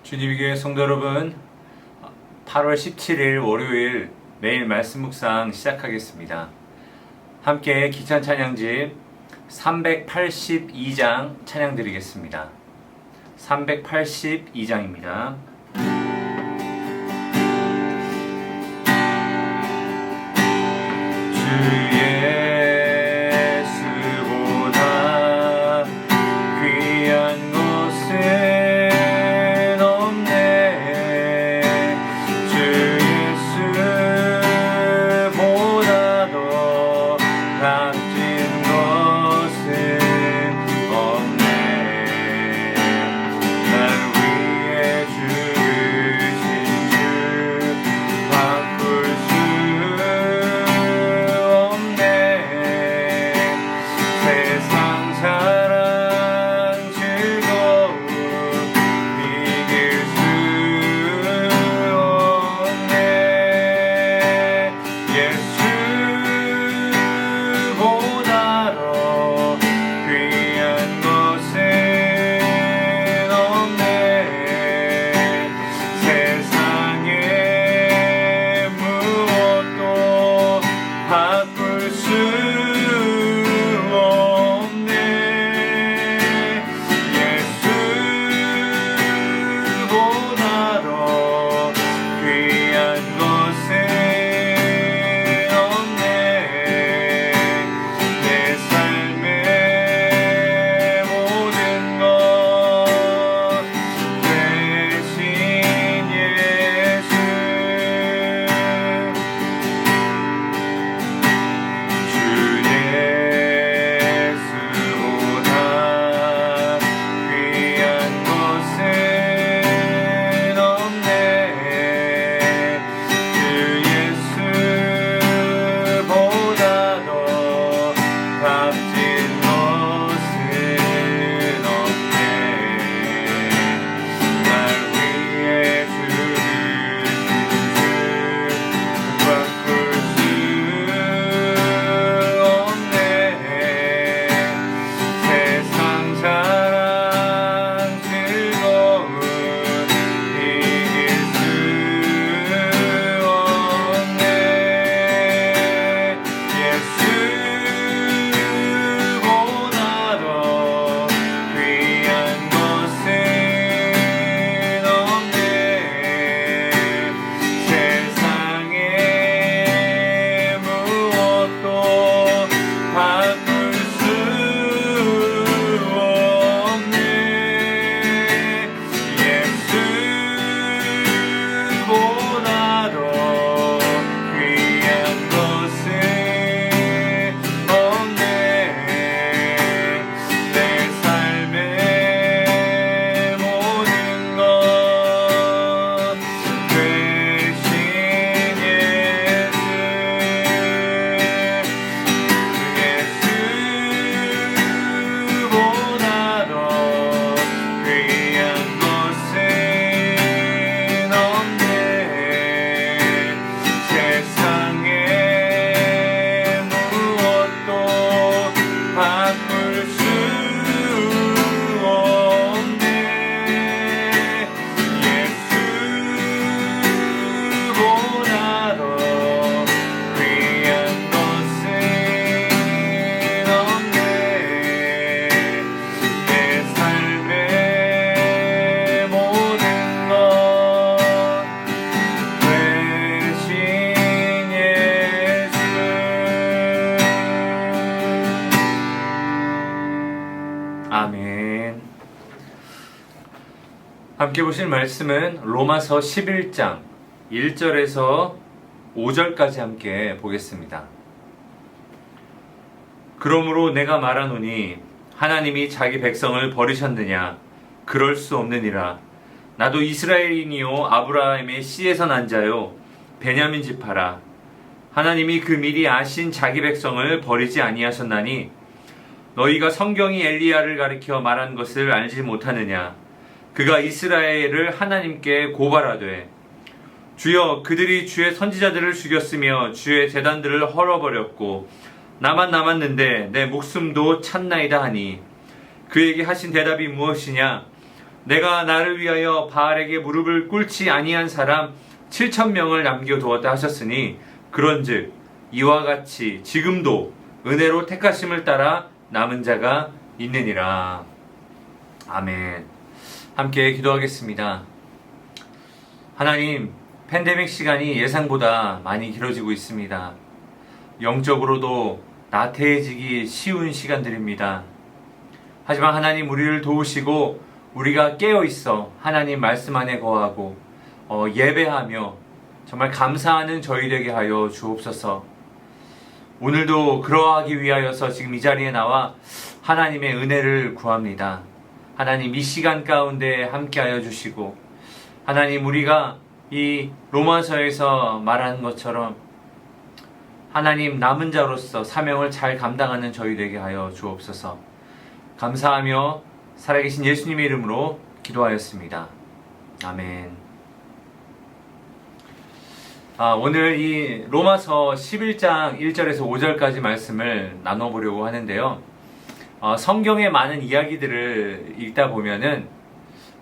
주님의 교회 성도 여러분, 8월 17일 월요일 매일 말씀 묵상 시작하겠습니다. 함께 기찬 찬양집 382장 찬양 드리겠습니다. 382장입니다. 아멘. 함께 보실 말씀은 로마서 11장 1절에서 5절까지 함께 보겠습니다. 그러므로 내가 말하노니 하나님이 자기 백성을 버리셨느냐? 그럴 수 없느니라. 나도 이스라엘인이요 아브라함의 씨에서 난 자요 베냐민 지파라. 하나님이 그 미리 아신 자기 백성을 버리지 아니하셨나니 너희가 성경이 엘리야를 가리켜 말한 것을 알지 못하느냐? 그가 이스라엘을 하나님께 고발하되 주여 그들이 주의 선지자들을 죽였으며 주의 제단들을 헐어버렸고 나만 남았는데 내 목숨도 찼나이다 하니 그에게 하신 대답이 무엇이냐? 내가 나를 위하여 바알에게 무릎을 꿇지 아니한 사람 7,000명을 남겨두었다 하셨으니 그런즉 이와 같이 지금도 은혜로 택하심을 따라 남은 자가 있느니라. 아멘. 함께 기도하겠습니다. 하나님, 팬데믹 시간이 예상보다 많이 길어지고 있습니다. 영적으로도 나태해지기 쉬운 시간들입니다. 하지만 하나님, 우리를 도우시고 우리가 깨어있어 하나님 말씀 안에 거하고 예배하며 정말 감사하는 저희 되게 하여 주옵소서. 오늘도 그러하기 위하여서 지금 이 자리에 나와 하나님의 은혜를 구합니다. 하나님, 이 시간 가운데 함께하여 주시고, 하나님, 우리가 이 로마서에서 말하는 것처럼 하나님 남은 자로서 사명을 잘 감당하는 저희 되게 하여 주옵소서. 감사하며 살아계신 예수님의 이름으로 기도하였습니다. 아멘. 오늘 이 로마서 11장 1절에서 5절까지 말씀을 나눠보려고 하는데요. 성경의 많은 이야기들을 읽다 보면은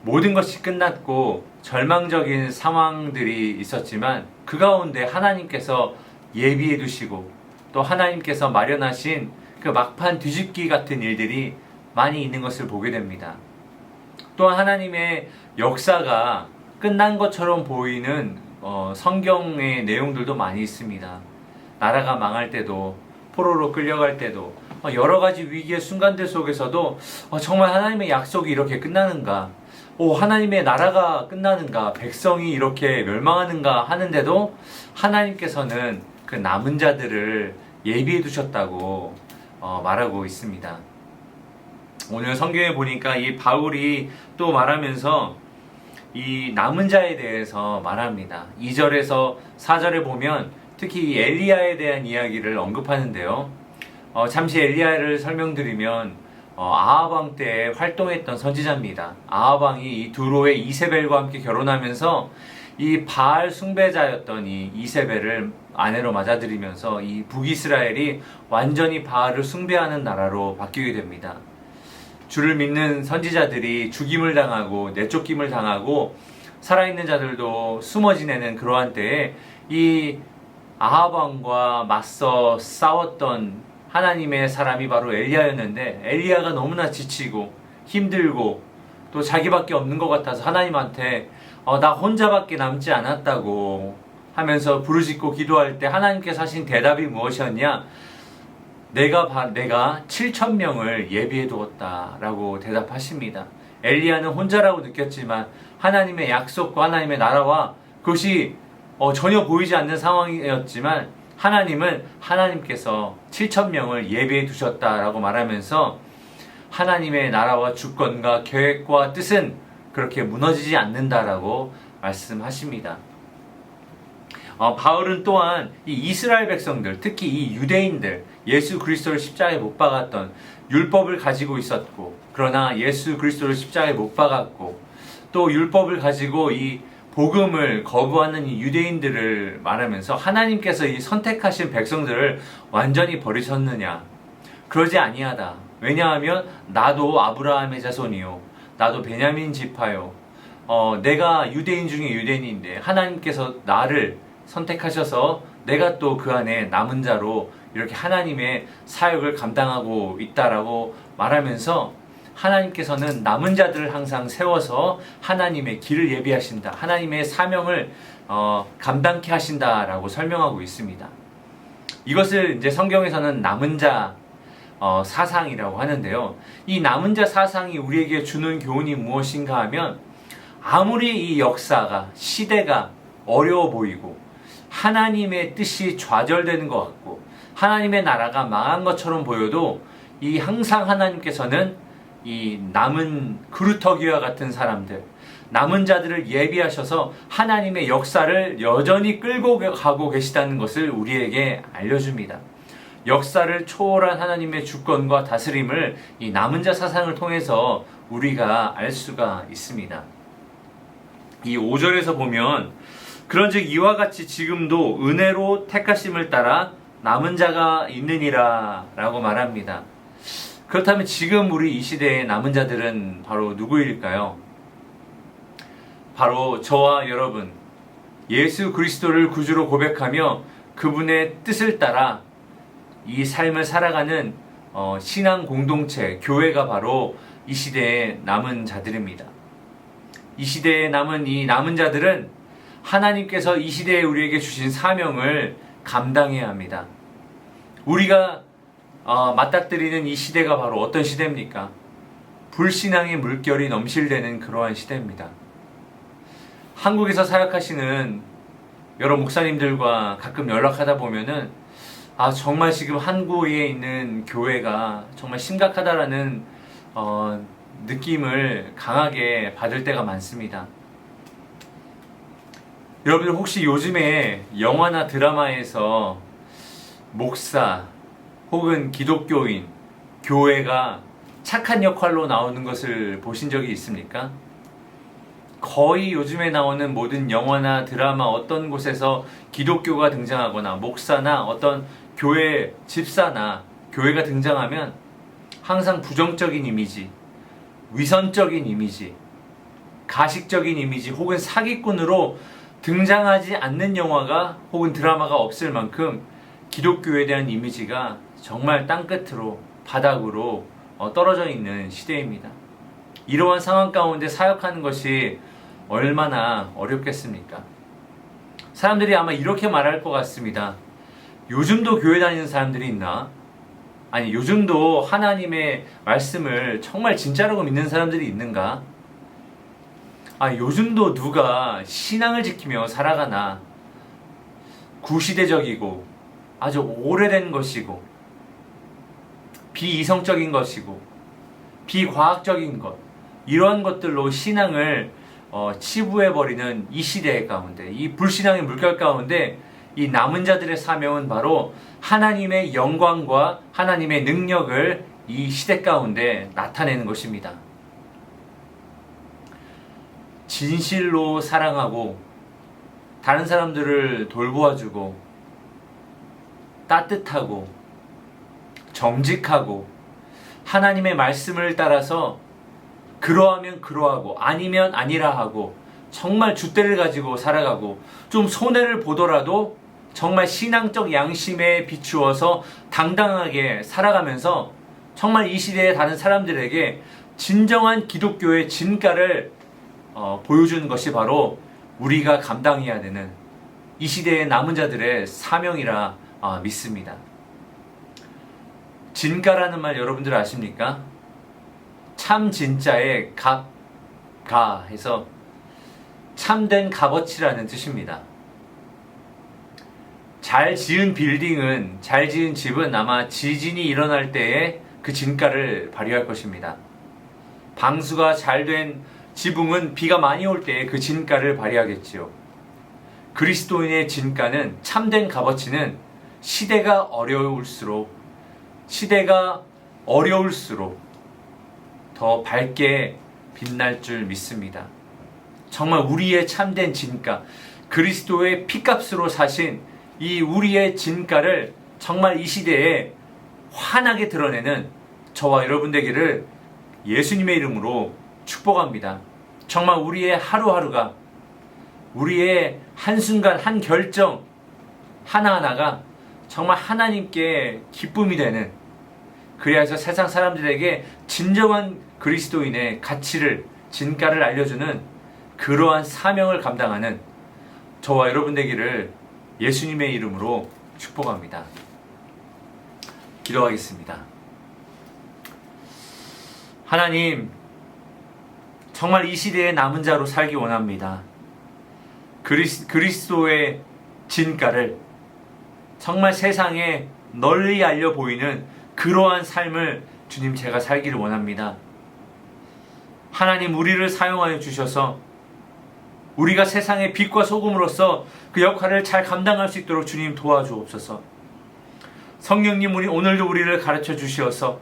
모든 것이 끝났고 절망적인 상황들이 있었지만 그 가운데 하나님께서 예비해 두시고 또 하나님께서 마련하신 그 막판 뒤집기 같은 일들이 많이 있는 것을 보게 됩니다. 또한 하나님의 역사가 끝난 것처럼 보이는 성경의 내용들도 많이 있습니다. 나라가 망할 때도, 포로로 끌려갈 때도, 여러 가지 위기의 순간들 속에서도 정말 하나님의 약속이 이렇게 끝나는가, 하나님의 나라가 끝나는가, 백성이 이렇게 멸망하는가 하는데도 하나님께서는 그 남은 자들을 예비해 두셨다고 말하고 있습니다. 오늘 성경에 보니까 이 바울이 또 말하면서 이 남은 자에 대해서 말합니다. 2절에서 4절에 보면 특히 이 엘리야에 대한 이야기를 언급하는데요. 잠시 엘리야를 설명드리면 아합 왕 때 활동했던 선지자입니다. 아합 왕이 이 두로의 이세벨과 함께 결혼하면서 이 바알 숭배자였던 이 이세벨을 아내로 맞아들이면서 이 북이스라엘이 완전히 바알을 숭배하는 나라로 바뀌게 됩니다. 주를 믿는 선지자들이 죽임을 당하고 내쫓김을 당하고 살아있는 자들도 숨어 지내는 그러한 때에 이 아합 왕과 맞서 싸웠던 하나님의 사람이 바로 엘리야였는데, 엘리야가 너무나 지치고 힘들고 또 자기밖에 없는 것 같아서 하나님한테 나 혼자밖에 남지 않았다고 하면서 부르짖고 기도할 때 하나님께서 하신 대답이 무엇이었냐? 내가 7,000명을 예비해 두었다라고 대답하십니다. 엘리야는 혼자라고 느꼈지만 하나님의 약속과 하나님의 나라와 그것이 전혀 보이지 않는 상황이었지만 하나님은 하나님께서 7,000명을 예비해 두셨다라고 말하면서 하나님의 나라와 주권과 계획과 뜻은 그렇게 무너지지 않는다라고 말씀하십니다. 바울은 또한 이 이스라엘 백성들, 특히 이 유대인들, 예수 그리스도를 십자가에 못 박았던 율법을 가지고 있었고, 그러나 예수 그리스도를 십자가에 못 박았고, 또 율법을 가지고 이 복음을 거부하는 이 유대인들을 말하면서 하나님께서 이 선택하신 백성들을 완전히 버리셨느냐? 그러지 아니하다. 왜냐하면 나도 아브라함의 자손이요, 나도 베냐민 지파요, 내가 유대인 중에 유대인인데 하나님께서 나를 선택하셔서 내가 또 그 안에 남은 자로 이렇게 하나님의 사역을 감당하고 있다라고 말하면서 하나님께서는 남은 자들을 항상 세워서 하나님의 길을 예비하신다, 하나님의 사명을 감당케 하신다라고 설명하고 있습니다. 이것을 이제 성경에서는 남은 자 사상이라고 하는데요. 이 남은 자 사상이 우리에게 주는 교훈이 무엇인가 하면, 아무리 이 역사가, 시대가 어려워 보이고 하나님의 뜻이 좌절되는 것 같고 하나님의 나라가 망한 것처럼 보여도 이 항상 하나님께서는 이 남은 그루터기와 같은 사람들, 남은 자들을 예비하셔서 하나님의 역사를 여전히 끌고 가고 계시다는 것을 우리에게 알려줍니다. 역사를 초월한 하나님의 주권과 다스림을 이 남은 자 사상을 통해서 우리가 알 수가 있습니다. 이 5절에서 보면 그런즉 이와 같이 지금도 은혜로 택하심을 따라 남은 자가 있느니라 라고 말합니다. 그렇다면 지금 우리 이 시대의 남은 자들은 바로 누구일까요? 바로 저와 여러분, 예수 그리스도를 구주로 고백하며 그분의 뜻을 따라 이 삶을 살아가는 신앙 공동체, 교회가 바로 이 시대의 남은 자들입니다. 이 시대에 남은 이 남은 자들은 하나님께서 이 시대에 우리에게 주신 사명을 감당해야 합니다. 우리가 맞닥뜨리는 이 시대가 바로 어떤 시대입니까? 불신앙의 물결이 넘실대는 그러한 시대입니다. 한국에서 사역하시는 여러 목사님들과 가끔 연락하다 보면은 정말 지금 한국에 있는 교회가 정말 심각하다라는 느낌을 강하게 받을 때가 많습니다. 여러분들 혹시 요즘에 영화나 드라마에서 목사 혹은 기독교인, 교회가 착한 역할로 나오는 것을 보신 적이 있습니까? 거의 요즘에 나오는 모든 영화나 드라마 어떤 곳에서 기독교가 등장하거나 목사나 어떤 교회 집사나 교회가 등장하면 항상 부정적인 이미지, 위선적인 이미지, 가식적인 이미지 혹은 사기꾼으로 등장하지 않는 영화가 혹은 드라마가 없을 만큼 기독교에 대한 이미지가 정말 땅끝으로 바닥으로 떨어져 있는 시대입니다. 이러한 상황 가운데 사역하는 것이 얼마나 어렵겠습니까? 사람들이 아마 이렇게 말할 것 같습니다. 요즘도 교회 다니는 사람들이 있나? 아니, 요즘도 하나님의 말씀을 정말 진짜라고 믿는 사람들이 있는가? 요즘도 누가 신앙을 지키며 살아가나? 구시대적이고 아주 오래된 것이고 비이성적인 것이고 비과학적인 것, 이러한 것들로 신앙을 치부해버리는 이 시대 가운데, 이 불신앙의 물결 가운데 이 남은 자들의 사명은 바로 하나님의 영광과 하나님의 능력을 이 시대 가운데 나타내는 것입니다. 진실로 사랑하고 다른 사람들을 돌보아주고 따뜻하고 정직하고 하나님의 말씀을 따라서 그러하면 그러하고 아니면 아니라 하고 정말 줏대를 가지고 살아가고 좀 손해를 보더라도 정말 신앙적 양심에 비추어서 당당하게 살아가면서 정말 이 시대의 다른 사람들에게 진정한 기독교의 진가를 보여주는 것이 바로 우리가 감당해야 되는 이 시대의 남은 자들의 사명이라 믿습니다. 진가라는 말 여러분들 아십니까? 참 진짜의 가 해서 참된 값어치라는 뜻입니다. 잘 지은 빌딩은, 잘 지은 집은 아마 지진이 일어날 때에 그 진가를 발휘할 것입니다. 방수가 잘 된 지붕은 비가 많이 올 때에 그 진가를 발휘하겠지요. 그리스도인의 진가는, 참된 값어치는 시대가 어려울수록 더 밝게 빛날 줄 믿습니다. 정말 우리의 참된 진가, 그리스도의 피값으로 사신 이 우리의 진가를 정말 이 시대에 환하게 드러내는 저와 여러분 되기를 예수님의 이름으로 축복합니다. 정말 우리의 하루하루가, 우리의 한순간 한 결정 하나하나가 정말 하나님께 기쁨이 되는, 그래서 세상 사람들에게 진정한 그리스도인의 가치를, 진가를 알려주는 그러한 사명을 감당하는 저와 여러분 되기를 예수님의 이름으로 축복합니다. 기도하겠습니다. 하나님, 정말 이 시대의 남은 자로 살기 원합니다. 그리스도의 진가를 정말 세상에 널리 알려 보이는 그러한 삶을 주님, 제가 살기를 원합니다. 하나님, 우리를 사용하여 주셔서 우리가 세상의 빛과 소금으로서 그 역할을 잘 감당할 수 있도록 주님 도와주옵소서. 성령님, 오늘도 우리를 가르쳐 주시어서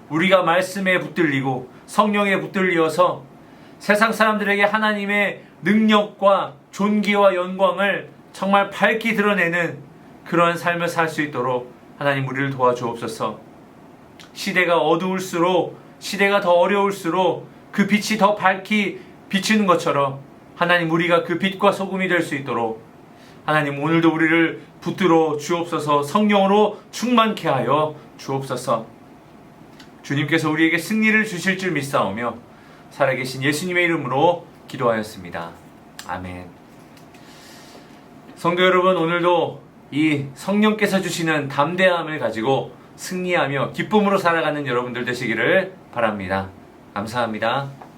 우리가 말씀에 붙들리고 성령에 붙들리어서 세상 사람들에게 하나님의 능력과 존귀와 영광을 정말 밝히 드러내는 그러한 삶을 살 수 있도록 하나님, 우리를 도와주옵소서. 시대가 어두울수록, 시대가 더 어려울수록 그 빛이 더 밝히 비치는 것처럼 하나님, 우리가 그 빛과 소금이 될 수 있도록 하나님, 오늘도 우리를 붙들어 주옵소서. 성령으로 충만케 하여 주옵소서. 주님께서 우리에게 승리를 주실 줄 믿사오며 살아계신 예수님의 이름으로 기도하였습니다. 아멘. 성도 여러분, 오늘도 이 성령께서 주시는 담대함을 가지고 승리하며 기쁨으로 살아가는 여러분들 되시기를 바랍니다. 감사합니다.